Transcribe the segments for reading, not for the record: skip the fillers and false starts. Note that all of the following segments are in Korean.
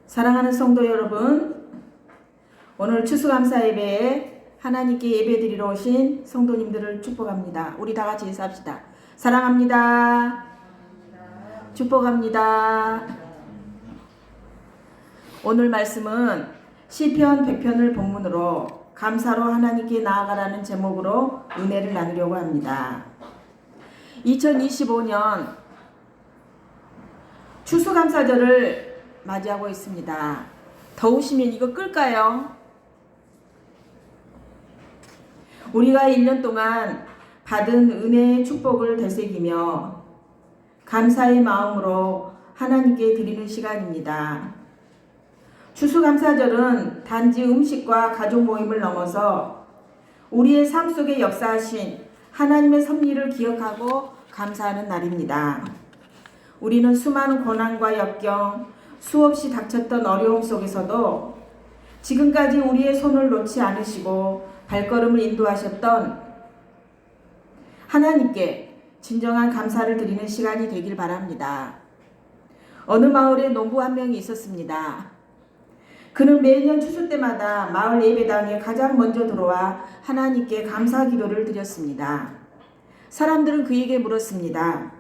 사랑하는 성도 여러분, 오늘 추수감사 예배에 하나님께 예배드리러 오신 성도님들을 축복합니다. 우리 다 같이 인사합시다. 사랑합니다. 축복합니다. 오늘 말씀은 시편 100편을 본문으로 감사로 하나님께 나아가라는 제목으로 은혜를 나누려고 합니다. 2025년 추수감사절을 맞이하고 있습니다. 더우시면 이거 끌까요? 우리가 1년 동안 받은 은혜의 축복을 되새기며 감사의 마음으로 하나님께 드리는 시간입니다. 추수감사절은 단지 음식과 가족 모임을 넘어서 우리의 삶 속에 역사하신 하나님의 섭리를 기억하고 감사하는 날입니다. 우리는 수많은 고난과 역경, 수없이 닥쳤던 어려움 속에서도 지금까지 우리의 손을 놓지 않으시고 발걸음을 인도하셨던 하나님께 진정한 감사를 드리는 시간이 되길 바랍니다. 어느 마을에 농부 한 명이 있었습니다. 그는 매년 추수 때마다 마을 예배당에 가장 먼저 들어와 하나님께 감사 기도를 드렸습니다. 사람들은 그에게 물었습니다.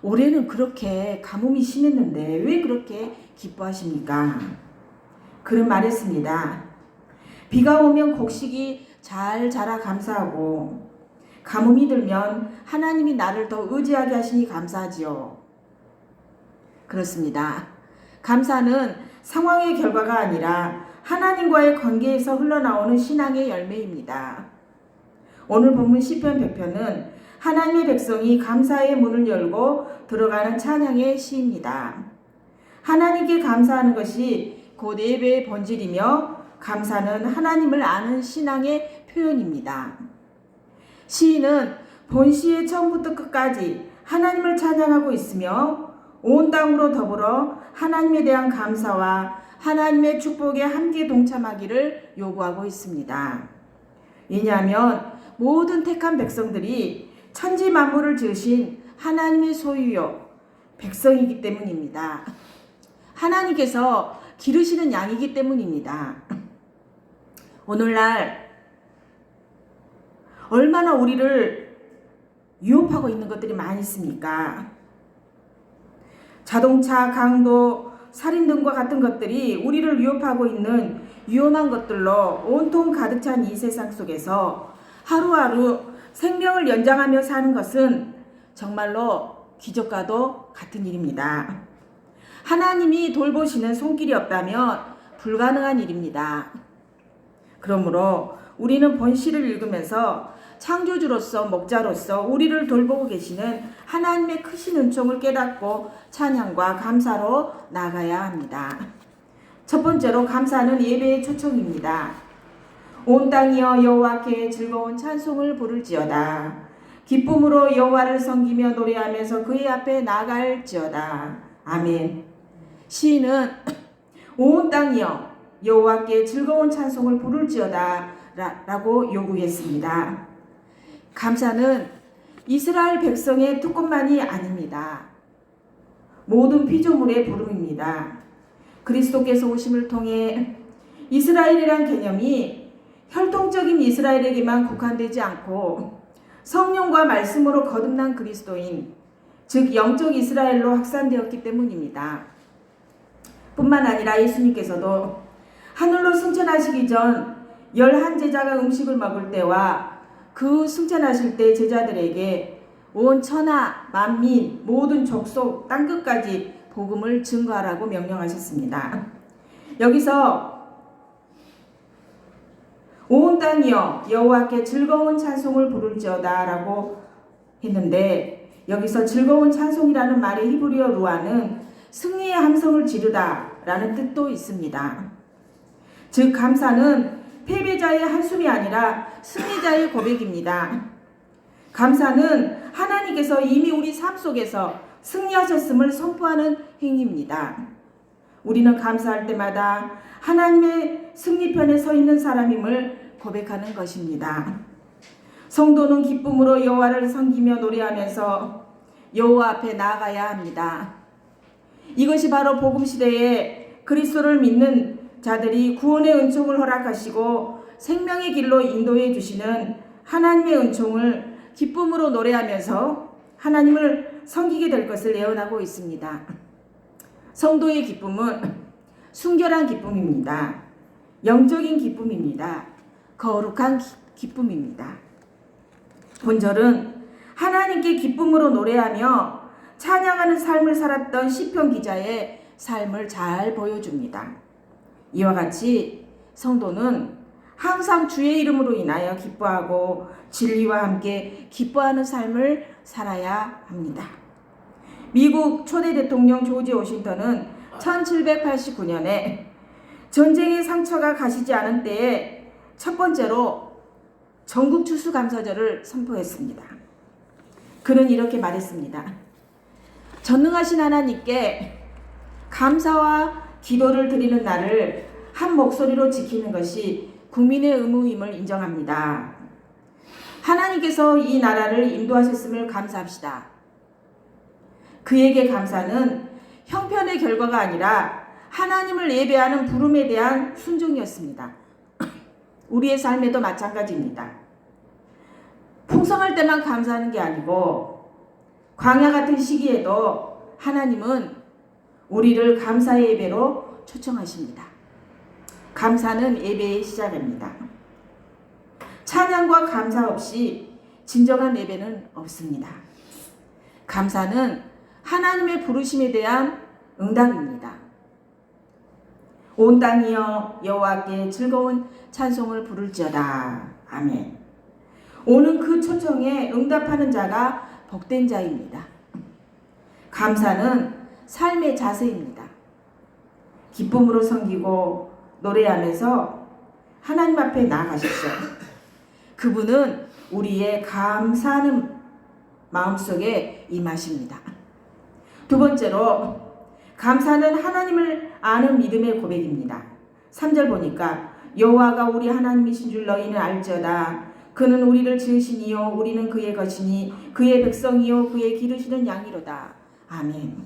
올해는 그렇게 가뭄이 심했는데 왜 그렇게 기뻐하십니까? 그는 말했습니다. 비가 오면 곡식이 잘 자라 감사하고 가뭄이 들면 하나님이 나를 더 의지하게 하시니 감사하지요. 그렇습니다. 감사는 상황의 결과가 아니라 하나님과의 관계에서 흘러나오는 신앙의 열매입니다. 오늘 본문 시편 100편은 하나님의 백성이 감사의 문을 열고 들어가는 찬양의 시입니다. 하나님께 감사하는 것이 곧 예배의 본질이며 감사는 하나님을 아는 신앙의 표현입니다. 시인은 본시의 처음부터 끝까지 하나님을 찬양하고 있으며 온 땅으로 더불어 하나님에 대한 감사와 하나님의 축복에 함께 동참하기를 요구하고 있습니다. 왜냐하면 모든 택한 백성들이 천지 만물을 지으신 하나님의 소유요 백성이기 때문입니다. 하나님께서 기르시는 양이기 때문입니다. 오늘날 얼마나 우리를 유혹하고 있는 것들이 많이 있습니까? 자동차, 강도, 살인 등과 같은 것들이 우리를 위협하고 있는 위험한 것들로 온통 가득 찬 이 세상 속에서 하루하루 생명을 연장하며 사는 것은 정말로 기적과도 같은 일입니다. 하나님이 돌보시는 손길이 없다면 불가능한 일입니다. 그러므로 우리는 본시를 읽으면서 창조주로서 목자로서 우리를 돌보고 계시는 하나님의 크신 은총을 깨닫고 찬양과 감사로 나가야 합니다. 첫 번째로 감사는 예배의 초청입니다. 온 땅이여 여호와께 즐거운 찬송을 부를지어다. 기쁨으로 여호와를 섬기며 노래하면서 그의 앞에 나갈지어다. 아멘. 시인은 온 땅이여 여호와께 즐거운 찬송을 부를지어다 라고 요구했습니다. 감사는 이스라엘 백성의 특권만이 아닙니다. 모든 피조물의 부름입니다. 그리스도께서 오심을 통해 이스라엘이란 개념이 혈통적인 이스라엘에게만 국한되지 않고 성령과 말씀으로 거듭난 그리스도인, 즉 영적 이스라엘로 확산되었기 때문입니다. 뿐만 아니라 예수님께서도 하늘로 승천하시기 전 11제자가 음식을 먹을 때와 그 승천하실 때 제자들에게 온 천하, 만민, 모든 족속, 땅끝까지 복음을 증거하라고 명령하셨습니다. 여기서 온 땅이여 여호와께 즐거운 찬송을 부를지어다 라고 했는데 여기서 즐거운 찬송이라는 말의 히브리어 루아는 승리의 함성을 지르다 라는 뜻도 있습니다. 즉 감사는 패배자의 한숨이 아니라 승리자의 고백입니다. 감사는 하나님께서 이미 우리 삶 속에서 승리하셨음을 선포하는 행위입니다. 우리는 감사할 때마다 하나님의 승리편에 서 있는 사람임을 고백하는 것입니다. 성도는 기쁨으로 여호와를 섬기며 노래하면서 여호와 앞에 나아가야 합니다. 이것이 바로 복음 시대의 그리스도를 믿는 자들이 구원의 은총을 허락하시고 생명의 길로 인도해 주시는 하나님의 은총을 기쁨으로 노래하면서 하나님을 섬기게 될 것을 예언하고 있습니다. 성도의 기쁨은 순결한 기쁨입니다. 영적인 기쁨입니다. 거룩한 기쁨입니다. 본절은 하나님께 기쁨으로 노래하며 찬양하는 삶을 살았던 시편 기자의 삶을 잘 보여줍니다. 이와 같이 성도는 항상 주의 이름으로 인하여 기뻐하고 진리와 함께 기뻐하는 삶을 살아야 합니다. 미국 초대 대통령 조지 워싱턴은 1789년에 전쟁의 상처가 가시지 않은 때에 첫 번째로 전국 추수감사절을 선포했습니다. 그는 이렇게 말했습니다. 전능하신 하나님께 감사와 기도를 드리는 날을 한 목소리로 지키는 것이 국민의 의무임을 인정합니다. 하나님께서 이 나라를 인도하셨음을 감사합시다. 그에게 감사는 형편의 결과가 아니라 하나님을 예배하는 부름에 대한 순종이었습니다. 우리의 삶에도 마찬가지입니다. 풍성할 때만 감사하는 게 아니고 광야 같은 시기에도 하나님은 우리를 감사의 예배로 초청하십니다. 감사는 예배의 시작입니다. 찬양과 감사 없이 진정한 예배는 없습니다. 감사는 하나님의 부르심에 대한 응답입니다. 온 땅이여 여호와께 즐거운 찬송을 부를지어다. 아멘. 오는 그 초청에 응답하는 자가 복된 자입니다. 감사는 삶의 자세입니다. 기쁨으로 섬기고 노래하면서 하나님 앞에 나아가십시오. 그분은 우리의 감사하는 마음속에 임하십니다. 두 번째로 감사는 하나님을 아는 믿음의 고백입니다. 3절 보니까 여호와가 우리 하나님이신 줄 너희는 알지어다. 그는 우리를 지으신 이요 우리는 그의 것이니 그의 백성이요 그의 기르시는 양이로다. 아멘.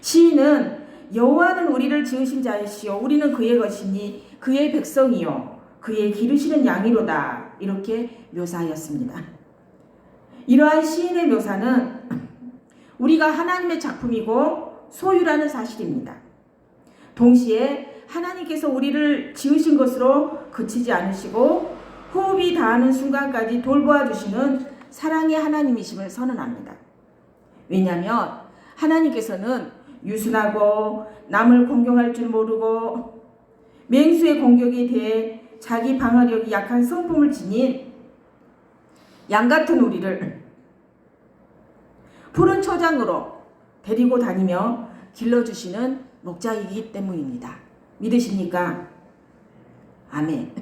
시인은 여호와는 우리를 지으신 자이시요 우리는 그의 것이니 그의 백성이요 그의 기르시는 양이로다. 이렇게 묘사하였습니다. 이러한 시인의 묘사는 우리가 하나님의 작품이고 소유라는 사실입니다. 동시에 하나님께서 우리를 지으신 것으로 그치지 않으시고 호흡이 닿는 순간까지 돌보아 주시는 사랑의 하나님이심을 선언합니다. 왜냐하면 하나님께서는 유순하고 남을 공경할 줄 모르고 맹수의 공격에 대해 자기 방어력이 약한 성품을 지닌 양 같은 우리를 푸른 초장으로 데리고 다니며 길러주시는 목자이기 때문입니다. 믿으십니까? 아멘.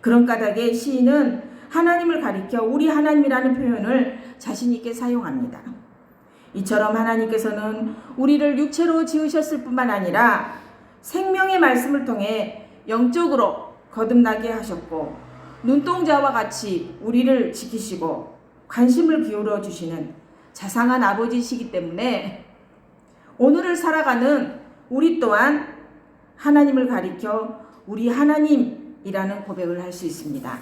그런 까닭에 시인은 하나님을 가리켜 우리 하나님이라는 표현을 자신 있게 사용합니다. 이처럼 하나님께서는 우리를 육체로 지으셨을 뿐만 아니라 생명의 말씀을 통해 영적으로 거듭나게 하셨고 눈동자와 같이 우리를 지키시고 관심을 기울여 주시는 자상한 아버지이시기 때문에 오늘을 살아가는 우리 또한 하나님을 가리켜 우리 하나님이라는 고백을 할 수 있습니다.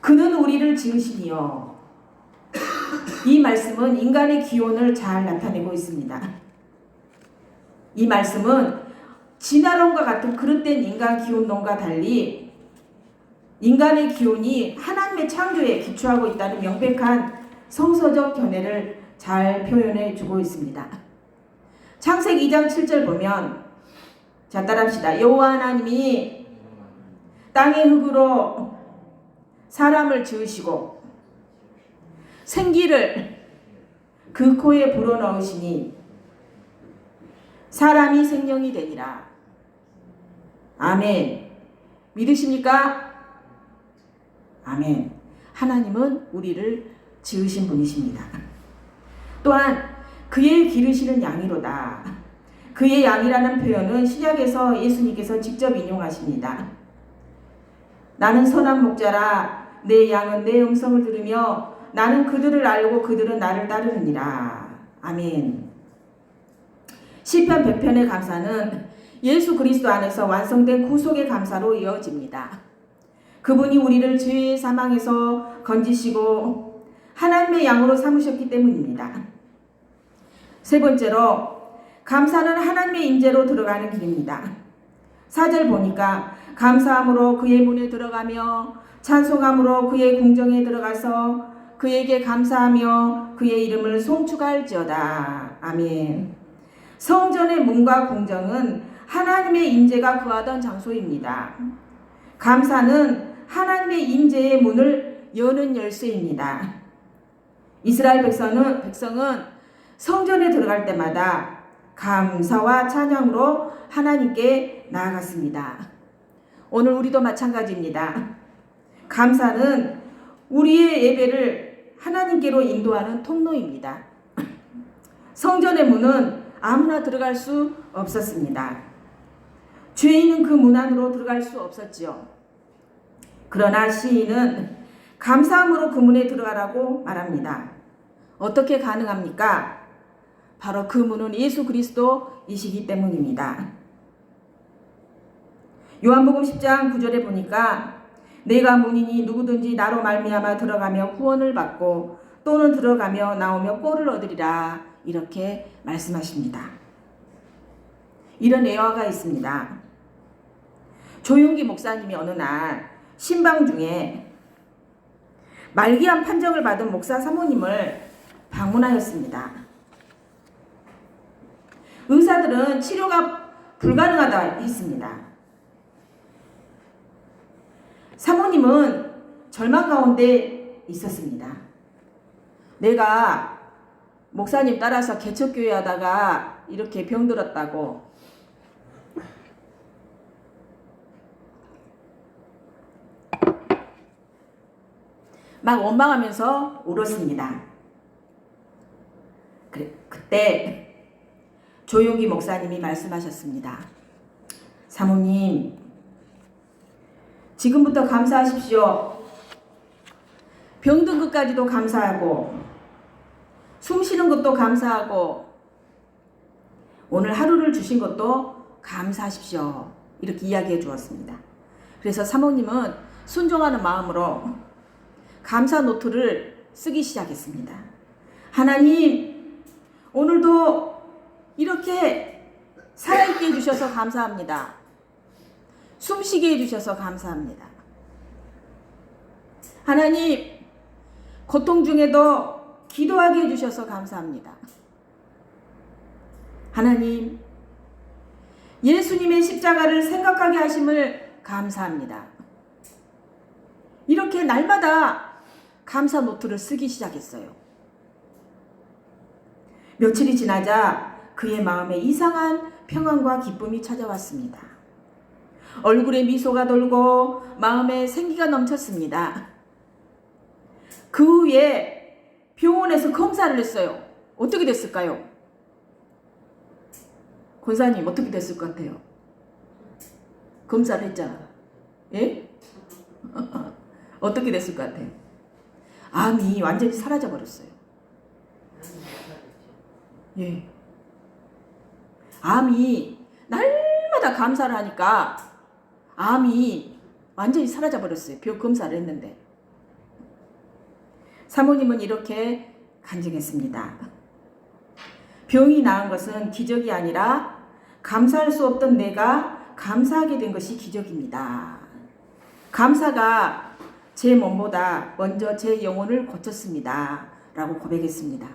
그는 우리를 지으시니요. 이 말씀은 인간의 기원을 잘 나타내고 있습니다. 이 말씀은 진화론과 같은 그릇된 인간 기원론과 달리 인간의 기원이 하나님의 창조에 기초하고 있다는 명백한 성서적 견해를 잘 표현해 주고 있습니다. 창세기 2장 7절 보면 자 따라합시다. 여호와 하나님이 땅의 흙으로 사람을 지으시고 생기를 그 코에 불어넣으시니 사람이 생명이 되니라. 아멘. 믿으십니까? 아멘. 하나님은 우리를 지으신 분이십니다. 또한 그의 기르시는 양이로다. 그의 양이라는 표현은 신약에서 예수님께서 직접 인용하십니다. 나는 선한 목자라. 내 양은 내 음성을 들으며 나는 그들을 알고 그들은 나를 따르느니라. 아멘. 시편 100편의 감사는 예수 그리스도 안에서 완성된 구속의 감사로 이어집니다. 그분이 우리를 죄의 사망에서 건지시고 하나님의 양으로 삼으셨기 때문입니다. 세 번째로 감사는 하나님의 임재로 들어가는 길입니다. 4절 보니까 감사함으로 그의 문에 들어가며 찬송함으로 그의 궁정에 들어가서 그에게 감사하며 그의 이름을 송축할지어다. 아멘. 성전의 문과 궁정은 하나님의 임재가 거하던 장소입니다. 감사는 하나님의 임재의 문을 여는 열쇠입니다. 이스라엘 백성은 성전에 들어갈 때마다 감사와 찬양으로 하나님께 나아갔습니다. 오늘 우리도 마찬가지입니다. 감사는 우리의 예배를 하나님께로 인도하는 통로입니다. 성전의 문은 아무나 들어갈 수 없었습니다. 죄인은 그 문 안으로 들어갈 수 없었지요. 그러나 시인은 감사함으로 그 문에 들어가라고 말합니다. 어떻게 가능합니까? 바로 그 문은 예수 그리스도이시기 때문입니다. 요한복음 10장 9절에 보니까 내가 문이니 누구든지 나로 말미암아 들어가며 구원을 받고 또는 들어가며 나오며 꼴을 얻으리라 이렇게 말씀하십니다. 이런 예화가 있습니다. 조용기 목사님이 어느 날 신방 중에 말기암 판정을 받은 목사 사모님을 방문하였습니다. 의사들은 치료가 불가능하다 했습니다. 사모님은 절망 가운데 있었습니다. 내가 목사님 따라서 개척교회 하다가 이렇게 병들었다고 막 원망하면서 울었습니다. 그때 조용기 목사님이 말씀하셨습니다. 사모님, 지금부터 감사하십시오. 병든 것까지도 감사하고 숨 쉬는 것도 감사하고 오늘 하루를 주신 것도 감사하십시오. 이렇게 이야기해 주었습니다. 그래서 사모님은 순종하는 마음으로 감사 노트를 쓰기 시작했습니다. 하나님, 오늘도 이렇게 살아있게 해주셔서 감사합니다. 숨쉬게 해주셔서 감사합니다. 하나님, 고통 중에도 기도하게 해주셔서 감사합니다. 하나님, 예수님의 십자가를 생각하게 하심을 감사합니다. 이렇게 날마다 감사 노트를 쓰기 시작했어요. 며칠이 지나자 그의 마음에 이상한 평안과 기쁨이 찾아왔습니다. 얼굴에 미소가 돌고 마음에 생기가 넘쳤습니다. 그 후에 병원에서 검사를 했어요. 어떻게 됐을까요? 권사님 어떻게 됐을 것 같아요? 검사를 했잖아. 예? 어떻게 됐을 것 같아요? 암이 완전히 사라져 버렸어요. 예. 암이 날마다 감사를 하니까 암이 완전히 사라져 버렸어요. 병 검사를 했는데. 사모님은 이렇게 간증했습니다. 병이 나은 것은 기적이 아니라 감사할 수 없던 내가 감사하게 된 것이 기적입니다. 감사가 제 몸보다 먼저 제 영혼을 고쳤습니다. 라고 고백했습니다.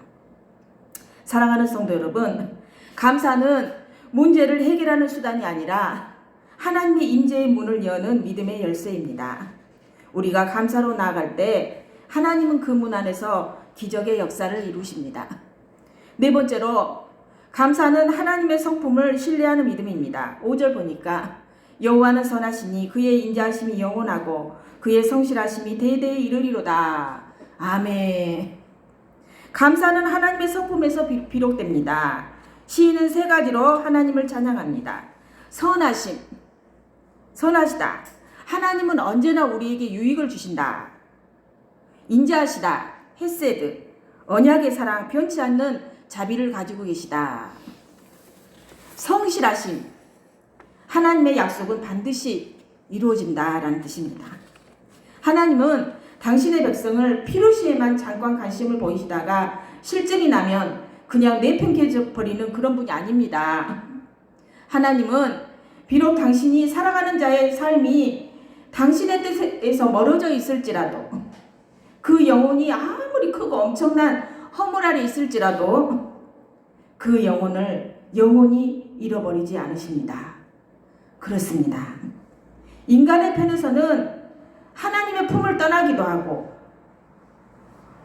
사랑하는 성도 여러분, 감사는 문제를 해결하는 수단이 아니라 하나님의 임재의 문을 여는 믿음의 열쇠입니다. 우리가 감사로 나아갈 때 하나님은 그 문 안에서 기적의 역사를 이루십니다. 네 번째로 감사는 하나님의 성품을 신뢰하는 믿음입니다. 5절 보니까 여호와는 선하시니 그의 인자하심이 영원하고 그의 성실하심이 대대에 이르리로다. 아멘. 감사는 하나님의 성품에서 비롯됩니다. 시인은 세 가지로 하나님을 찬양합니다. 선하심, 선하시다. 하나님은 언제나 우리에게 유익을 주신다. 인자하시다. 헤세드, 언약의 사랑, 변치 않는 자비를 가지고 계시다. 성실하심, 하나님의 약속은 반드시 이루어진다라는 뜻입니다. 하나님은 당신의 백성을 필요시에만 잠깐 관심을 보이시다가 실증이 나면 그냥 내팽개쳐 버리는 그런 분이 아닙니다. 하나님은 비록 당신이 살아가는 자의 삶이 당신의 뜻에서 멀어져 있을지라도, 그 영혼이 아무리 크고 엄청난 허물 아래 있을지라도 그 영혼을 영원히 잃어버리지 않으십니다. 그렇습니다. 인간의 편에서는 하나님의 품을 떠나기도 하고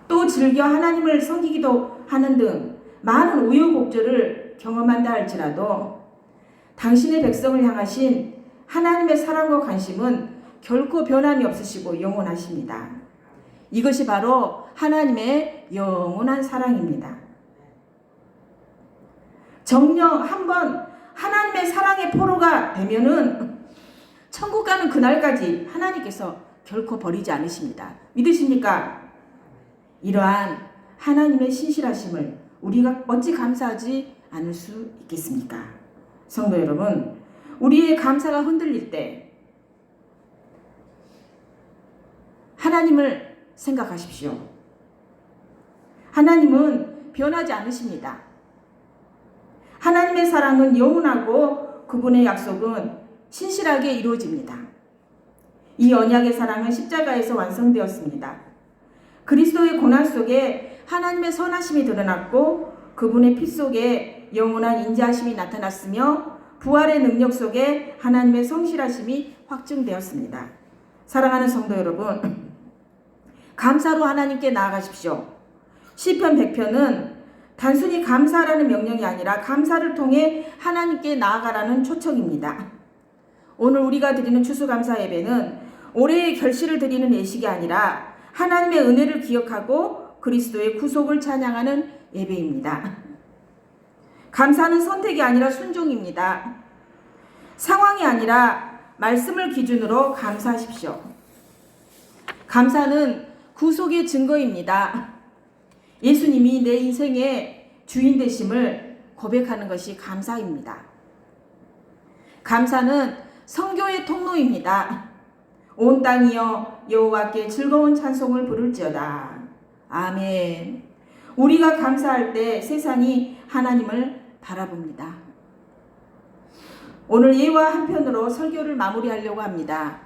또 즐겨 하나님을 섬기기도 하는 등 많은 우여곡절을 경험한다 할지라도 당신의 백성을 향하신 하나님의 사랑과 관심은 결코 변함이 없으시고 영원하십니다. 이것이 바로 하나님의 영원한 사랑입니다. 정녕 한번 하나님의 사랑의 포로가 되면은 천국 가는 그날까지 하나님께서 결코 버리지 않으십니다. 믿으십니까? 이러한 하나님의 신실하심을 우리가 어찌 감사하지 않을 수 있겠습니까? 성도 여러분, 우리의 감사가 흔들릴 때 하나님을 생각하십시오. 하나님은 변하지 않으십니다. 하나님의 사랑은 영원하고 그분의 약속은 신실하게 이루어집니다. 이 언약의 사랑은 십자가에서 완성되었습니다. 그리스도의 고난 속에 하나님의 선하심이 드러났고 그분의 피 속에 영원한 인자하심이 나타났으며 부활의 능력 속에 하나님의 성실하심이 확증되었습니다. 사랑하는 성도 여러분, 감사로 하나님께 나아가십시오. 시편 100편은 단순히 감사라는 명령이 아니라 감사를 통해 하나님께 나아가라는 초청입니다. 오늘 우리가 드리는 추수감사 예배는 올해의 결실을 드리는 예식이 아니라 하나님의 은혜를 기억하고 그리스도의 구속을 찬양하는 예배입니다. 감사는 선택이 아니라 순종입니다. 상황이 아니라 말씀을 기준으로 감사하십시오. 감사는 구속의 증거입니다. 예수님이 내 인생의 주인 되심을 고백하는 것이 감사입니다. 감사는 선교의 통로입니다. 온 땅이여 여호와께 즐거운 찬송을 부를지어다. 아멘. 우리가 감사할 때 세상이 하나님을 바라봅니다. 오늘 예와 한편으로 설교를 마무리하려고 합니다.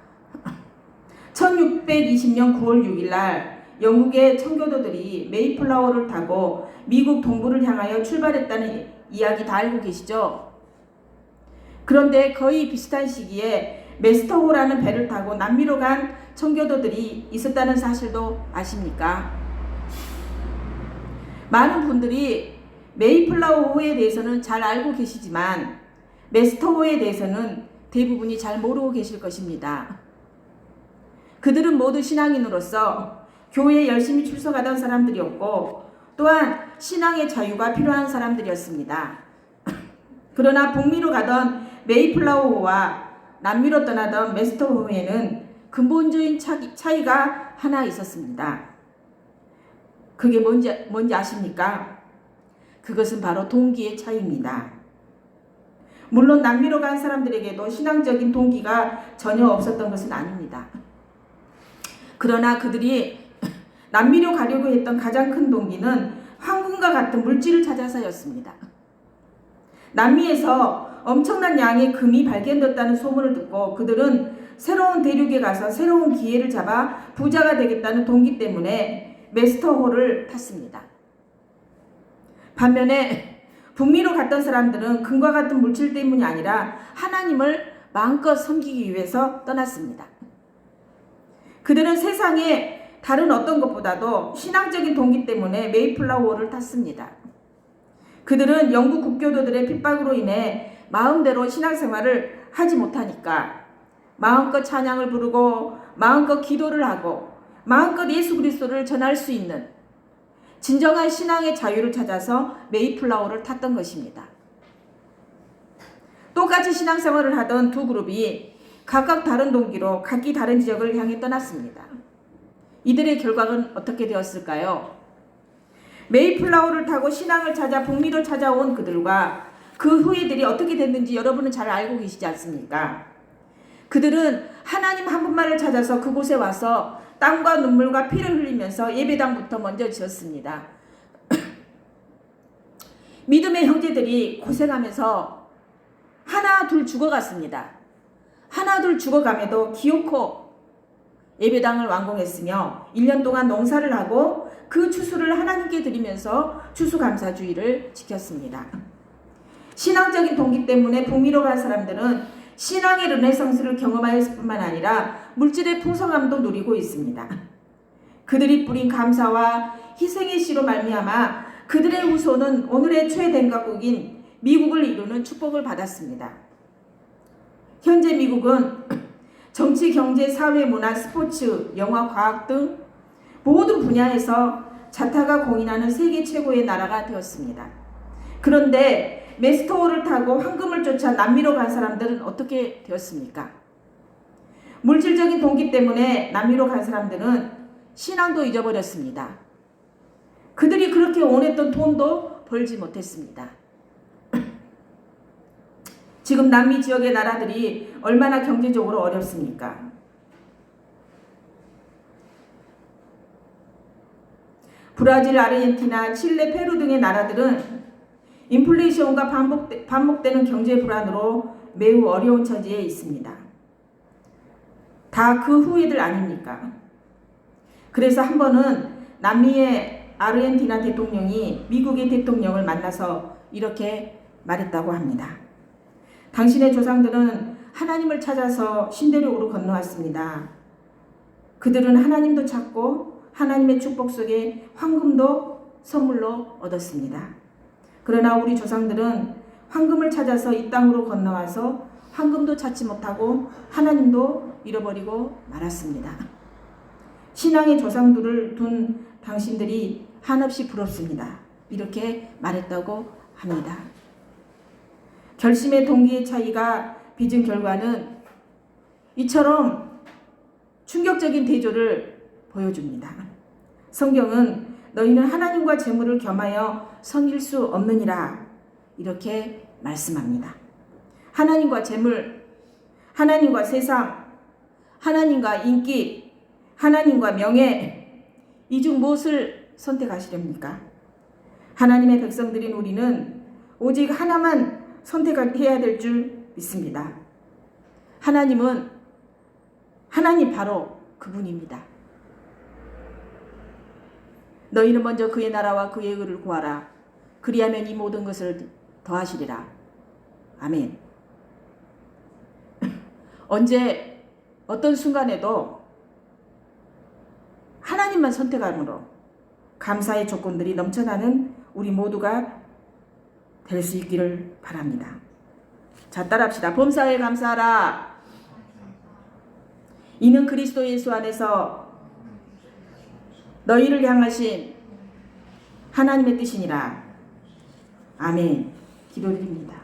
1620년 9월 6일 날 영국의 청교도들이 메이플라워를 타고 미국 동부를 향하여 출발했다는 이야기 다 알고 계시죠? 그런데 거의 비슷한 시기에 메스터호라는 배를 타고 남미로 간 청교도들이 있었다는 사실도 아십니까? 많은 분들이 메이플라워호에 대해서는 잘 알고 계시지만 메스터호에 대해서는 대부분이 잘 모르고 계실 것입니다. 그들은 모두 신앙인으로서 교회에 열심히 출석하던 사람들이었고 또한 신앙의 자유가 필요한 사람들이었습니다. 그러나 북미로 가던 메이플라워호와 남미로 떠나던 메스터호에는 근본적인 차이가 하나 있었습니다. 그게 뭔지 아십니까? 그것은 바로 동기의 차이입니다. 물론 남미로 간 사람들에게도 신앙적인 동기가 전혀 없었던 것은 아닙니다. 그러나 그들이 남미로 가려고 했던 가장 큰 동기는 황금과 같은 물질을 찾아서였습니다. 남미에서 엄청난 양의 금이 발견됐다는 소문을 듣고 그들은 새로운 대륙에 가서 새로운 기회를 잡아 부자가 되겠다는 동기 때문에 메스터호를 탔습니다. 반면에 북미로 갔던 사람들은 금과 같은 물질 때문이 아니라 하나님을 마음껏 섬기기 위해서 떠났습니다. 그들은 세상에 다른 어떤 것보다도 신앙적인 동기 때문에 메이플라워를 탔습니다. 그들은 영국 국교도들의 핍박으로 인해 마음대로 신앙생활을 하지 못하니까 마음껏 찬양을 부르고 마음껏 기도를 하고 마음껏 예수 그리스도를 전할 수 있는 진정한 신앙의 자유를 찾아서 메이플라워를 탔던 것입니다. 똑같이 신앙생활을 하던 두 그룹이 각각 다른 동기로 각기 다른 지역을 향해 떠났습니다. 이들의 결과는 어떻게 되었을까요? 메이플라워를 타고 신앙을 찾아 북미로 찾아온 그들과 그 후예들이 어떻게 됐는지 여러분은 잘 알고 계시지 않습니까? 그들은 하나님 한 분만을 찾아서 그곳에 와서 땀과 눈물과 피를 흘리면서 예배당부터 먼저 지었습니다. 믿음의 형제들이 고생하면서 하나 둘 죽어갔습니다. 하나 둘 죽어감에도 기어코 예배당을 완공했으며 1년 동안 농사를 하고 그 추수를 하나님께 드리면서 추수감사주의를 지켰습니다. 신앙적인 동기 때문에 북미로 간 사람들은 신앙의 르네상스를 경험하였을 뿐만 아니라 물질의 풍성함도 누리고 있습니다. 그들이 뿌린 감사와 희생의 씨로 말미암아 그들의 후손은 오늘의 최대국인 미국을 이루는 축복을 받았습니다. 현재 미국은 정치, 경제, 사회, 문화, 스포츠, 영화, 과학 등 모든 분야에서 자타가 공인하는 세계 최고의 나라가 되었습니다. 그런데 메스토어를 타고 황금을 쫓아 남미로 간 사람들은 어떻게 되었습니까? 물질적인 동기 때문에 남미로 간 사람들은 신앙도 잊어버렸습니다. 그들이 그렇게 원했던 돈도 벌지 못했습니다. 지금 남미 지역의 나라들이 얼마나 경제적으로 어렵습니까? 브라질, 아르헨티나, 칠레, 페루 등의 나라들은 인플레이션과 반복되는 경제 불안으로 매우 어려운 처지에 있습니다. 다 그 후예들 아닙니까? 그래서 한 번은 남미의 아르헨티나 대통령이 미국의 대통령을 만나서 이렇게 말했다고 합니다. 당신의 조상들은 하나님을 찾아서 신대륙으로 건너왔습니다. 그들은 하나님도 찾고 하나님의 축복 속에 황금도 선물로 얻었습니다. 그러나 우리 조상들은 황금을 찾아서 이 땅으로 건너와서 황금도 찾지 못하고 하나님도 잃어버리고 말았습니다. 신앙의 조상들을 둔 당신들이 한없이 부럽습니다. 이렇게 말했다고 합니다. 결심의 동기의 차이가 빚은 결과는 이처럼 충격적인 대조를 보여줍니다. 성경은 너희는 하나님과 재물을 겸하여 섬길 수 없느니라 이렇게 말씀합니다. 하나님과 재물, 하나님과 세상, 하나님과 인기, 하나님과 명예, 이 중 무엇을 선택하시렵니까? 하나님의 백성들인 우리는 오직 하나만 선택해야 될 줄 믿습니다. 하나님 바로 그분입니다. 너희는 먼저 그의 나라와 그의 의를 구하라. 그리하면 이 모든 것을 더하시리라. 아멘. 언제 어떤 순간에도 하나님만 선택함으로 감사의 조건들이 넘쳐나는 우리 모두가 될 수 있기를 바랍니다. 자, 따라합시다. 범사에 감사하라. 이는 그리스도 예수 안에서 너희를 향하신 하나님의 뜻이니라. 아멘. 기도드립니다.